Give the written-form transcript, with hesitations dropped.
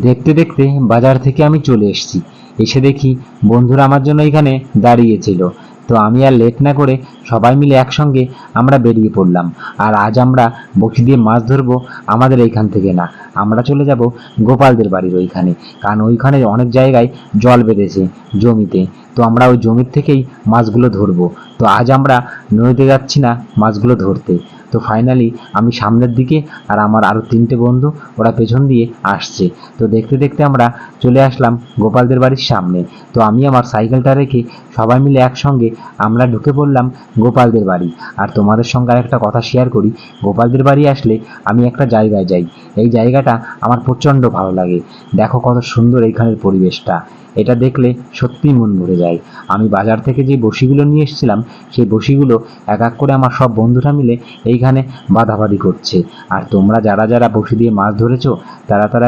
দেখতে দেখতে বাজার থেকে আমি চলে এসেছি। এসে দেখি বন্ধুরা আমার জন্য এখানে দাঁড়িয়েছিল। তো আমি আর লেট না করে সবাই মিলে একসঙ্গে আমরা বেরিয়ে পড়লাম। আর আজ আমরা বঁড়শি দিয়ে মাছ ধরবো আমাদের এইখান থেকে না, আমরা চলে যাব গোপালদের বাড়ির ওইখানে। কারণ ওইখানে অনেক জায়গায় জল বেঁধেছে জমিতে, তো আমরা ওই জমির থেকেই মাছগুলো ধরবো। তো আজ আমরা নদীতে যাচ্ছি না মাছগুলো ধরতে। তো ফাইনালি আমি সামনের দিকে আর আমার আরও 3টে বন্ধু ওরা পেছন দিয়ে আসছে। তো দেখতে দেখতে আমরা চলে আসলাম গোপালদের বাড়ির সামনে। তো আমি আমার সাইকেলটা রেখে সবাই মিলে একসঙ্গে আমরা ঢুকে পড়লাম গোপালদের বাড়ি। আর তোমাদের সঙ্গে আর একটা কথা শেয়ার করি, গোপালদের বাড়ি আসলে আমি একটা জায়গায় যাই, এই জায়গাটা আমার প্রচণ্ড ভালো লাগে। দেখো কত সুন্দর এইখানের পরিবেশটা, এটা দেখলে সত্যিই মন ভরে যায়। আমি বাজার থেকে যে বড়শিগুলো নিয়ে এসেছিলাম সেই বড়শিগুলো এক এক করে আমার সব বন্ধুরা মিলে এইখানে বাঁধাবাঁধি করছে। আর তোমরা যারা যারা বড়শি দিয়ে মাছ ধরেছো তারা তারা